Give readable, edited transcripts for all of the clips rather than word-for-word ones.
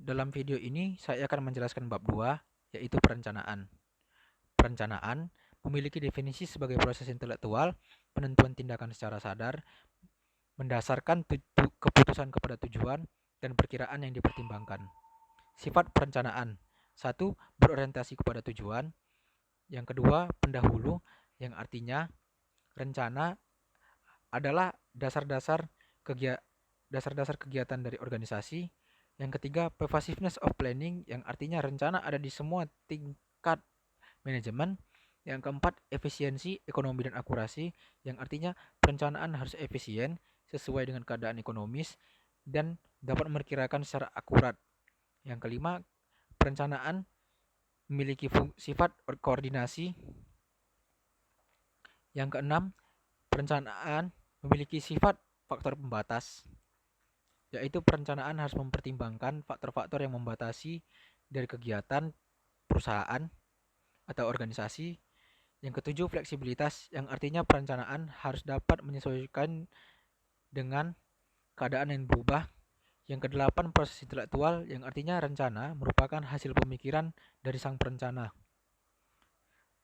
Dalam video ini, saya akan menjelaskan bab 2, yaitu perencanaan. Perencanaan memiliki definisi sebagai proses intelektual, penentuan tindakan secara sadar, mendasarkan keputusan kepada tujuan, dan perkiraan yang dipertimbangkan. Sifat perencanaan: 1. Berorientasi kepada tujuan. Yang kedua, pendahulu, yang artinya rencana adalah dasar-dasar kegiatan dari organisasi. Yang ketiga, pervasiveness of planning, yang artinya rencana ada di semua tingkat manajemen. Yang keempat, efisiensi, ekonomi dan akurasi, yang artinya perencanaan harus efisien, sesuai dengan keadaan ekonomis, dan dapat memperkirakan secara akurat. Yang kelima, perencanaan memiliki sifat koordinasi. Yang keenam, perencanaan memiliki sifat faktor pembatas, yaitu perencanaan harus mempertimbangkan faktor-faktor yang membatasi dari kegiatan perusahaan atau organisasi. Yang ketujuh, fleksibilitas, yang artinya perencanaan harus dapat menyesuaikan dengan keadaan yang berubah. Yang kedelapan, proses intelektual, yang artinya rencana merupakan hasil pemikiran dari sang perencana.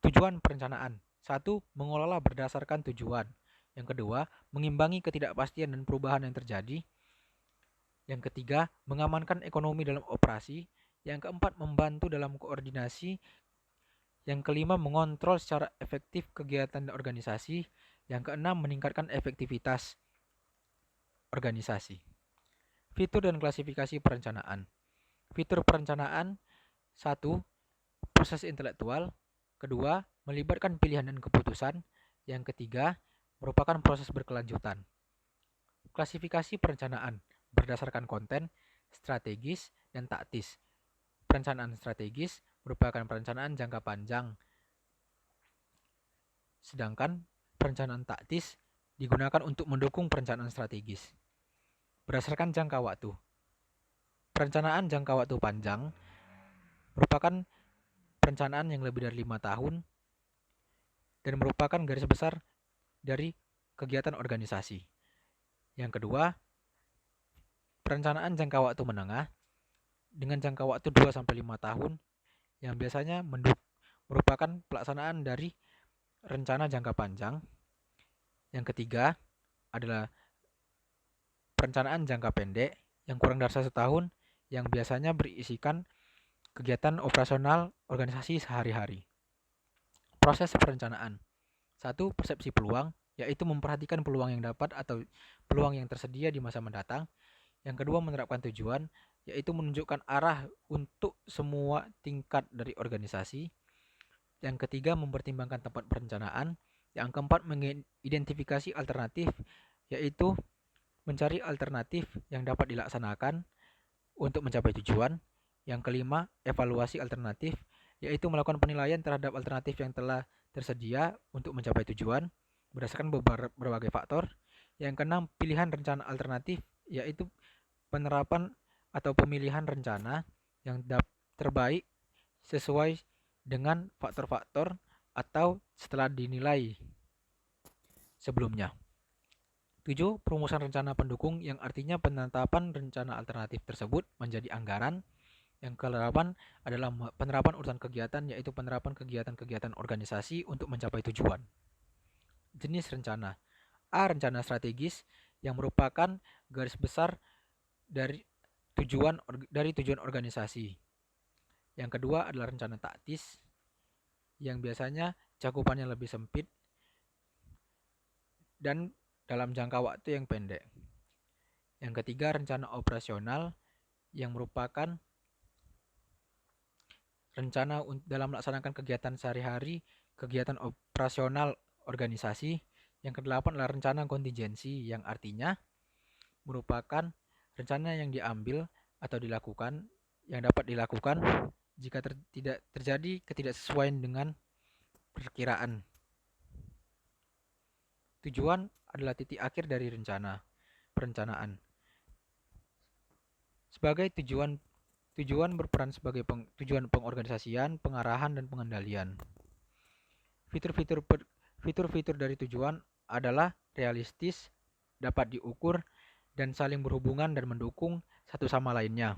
Tujuan perencanaan: 1. Mengelola berdasarkan tujuan. Yang kedua, mengimbangi ketidakpastian dan perubahan yang terjadi. Yang ketiga, mengamankan ekonomi dalam operasi. Yang keempat, membantu dalam koordinasi. Yang kelima, mengontrol secara efektif kegiatan organisasi. Yang keenam, meningkatkan efektivitas organisasi. Fitur dan klasifikasi perencanaan. Fitur perencanaan: 1. Proses intelektual. Kedua, melibatkan pilihan dan keputusan. Yang ketiga, merupakan proses berkelanjutan. Klasifikasi perencanaan berdasarkan konten, strategis, dan taktis. Perencanaan strategis merupakan perencanaan jangka panjang, sedangkan perencanaan taktis digunakan untuk mendukung perencanaan strategis. Berdasarkan jangka waktu, perencanaan jangka waktu panjang merupakan perencanaan yang lebih dari 5 tahun dan merupakan garis besar dari kegiatan organisasi. Yang kedua, perencanaan jangka waktu menengah dengan jangka waktu 2-5 tahun yang biasanya merupakan pelaksanaan dari rencana jangka panjang. Yang ketiga adalah perencanaan jangka pendek yang kurang dari 1 tahun yang biasanya berisikan kegiatan operasional organisasi sehari-hari. Proses perencanaan: 1. Persepsi peluang, yaitu memperhatikan peluang yang dapat atau peluang yang tersedia di masa mendatang. Yang kedua, menerapkan tujuan, yaitu menunjukkan arah untuk semua tingkat dari organisasi. Yang ketiga, mempertimbangkan tempat perencanaan. Yang keempat, mengidentifikasi alternatif, yaitu mencari alternatif yang dapat dilaksanakan untuk mencapai tujuan. Yang kelima, evaluasi alternatif, yaitu melakukan penilaian terhadap alternatif yang telah tersedia untuk mencapai tujuan berdasarkan berbagai faktor. Yang keenam, pilihan rencana alternatif, yaitu penerapan atau pemilihan rencana yang terbaik sesuai dengan faktor-faktor atau setelah dinilai sebelumnya. 7. Perumusan rencana pendukung, yang artinya penetapan rencana alternatif tersebut menjadi anggaran. Yang ke-8 adalah penerapan urutan kegiatan, yaitu penerapan kegiatan-kegiatan organisasi untuk mencapai tujuan. Jenis rencana: A. Rencana strategis, yang merupakan garis besar dari tujuan organisasi. Yang kedua adalah rencana taktis, yang biasanya cakupannya lebih sempit dan dalam jangka waktu yang pendek. Yang ketiga, rencana operasional, yang merupakan rencana dalam melaksanakan kegiatan sehari-hari, kegiatan operasional organisasi. Yang kedelapan adalah rencana kontingensi, yang artinya merupakan rencana yang diambil atau dilakukan, yang dapat dilakukan jika tidak terjadi ketidaksesuaian dengan perkiraan. Tujuan adalah titik akhir dari perencanaan. Sebagai tujuan berperan sebagai tujuan pengorganisasian, pengarahan, dan pengendalian. Fitur-fitur dari tujuan adalah realistis, dapat diukur, dan saling berhubungan dan mendukung satu sama lainnya.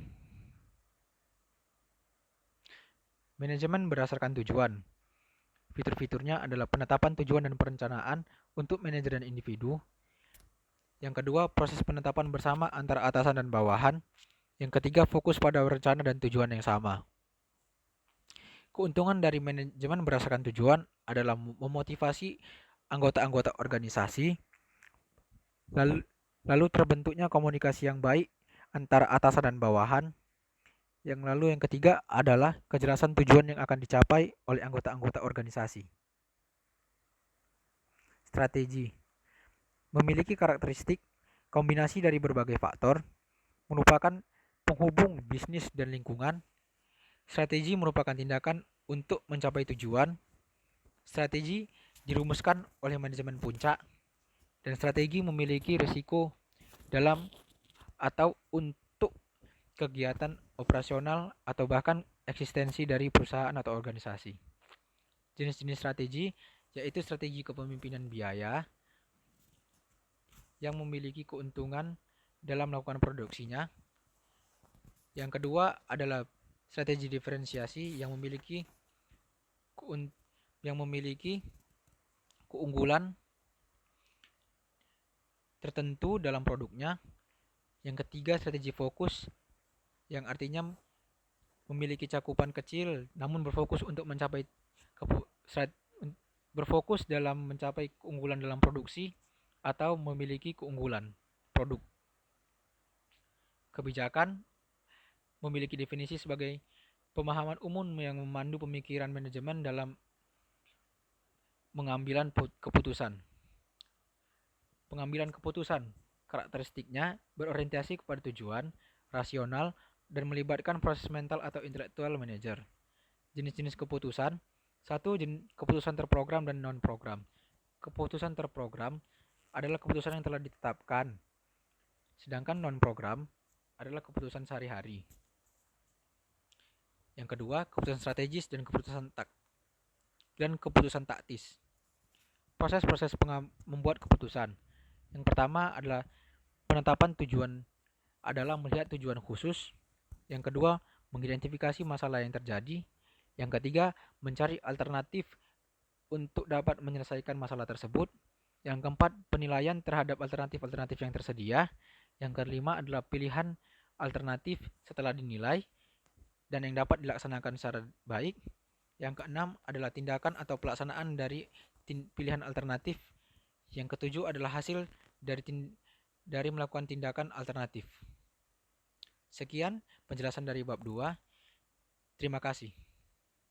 Manajemen berdasarkan tujuan. Fitur-fiturnya adalah penetapan tujuan dan perencanaan untuk manajer dan individu. Yang kedua, proses penetapan bersama antara atasan dan bawahan. Yang ketiga, fokus pada rencana dan tujuan yang sama. Keuntungan dari manajemen berdasarkan tujuan adalah memotivasi anggota-anggota organisasi, lalu terbentuknya komunikasi yang baik antara atasan dan bawahan. Yang ketiga adalah kejelasan tujuan yang akan dicapai oleh anggota-anggota organisasi. Strategi memiliki karakteristik kombinasi dari berbagai faktor, merupakan penghubung bisnis dan lingkungan. Strategi merupakan tindakan untuk mencapai tujuan. Strategi dirumuskan oleh manajemen puncak, dan strategi memiliki risiko dalam atau untuk kegiatan operasional atau bahkan eksistensi dari perusahaan atau organisasi. Jenis-jenis strategi yaitu strategi kepemimpinan biaya yang memiliki keuntungan dalam melakukan produksinya. Yang kedua adalah strategi diferensiasi yang memiliki keunggulan tertentu dalam produknya. Yang ketiga, strategi fokus yang artinya memiliki cakupan kecil namun berfokus dalam mencapai keunggulan dalam produksi atau memiliki keunggulan produk. Kebijakan memiliki definisi sebagai pemahaman umum yang memandu pemikiran manajemen dalam pengambilan keputusan. Pengambilan keputusan karakteristiknya berorientasi kepada tujuan, rasional, dan melibatkan proses mental atau intelektual manajer. Jenis-jenis keputusan. 1. Keputusan terprogram dan non-program. Keputusan terprogram adalah keputusan yang telah ditetapkan, sedangkan non-program adalah keputusan sehari-hari. Yang kedua, keputusan strategis dan keputusan taktis. Proses-proses membuat keputusan. Yang pertama adalah penetapan tujuan adalah melihat tujuan khusus. Yang kedua, mengidentifikasi masalah yang terjadi. Yang ketiga, mencari alternatif untuk dapat menyelesaikan masalah tersebut. Yang keempat, penilaian terhadap alternatif-alternatif yang tersedia. Yang kelima adalah pilihan alternatif setelah dinilai dan yang dapat dilaksanakan secara baik. Yang keenam adalah tindakan atau pelaksanaan dari pilihan alternatif. Yang ketujuh adalah hasil dari melakukan tindakan alternatif. Sekian penjelasan dari bab 2. Terima kasih.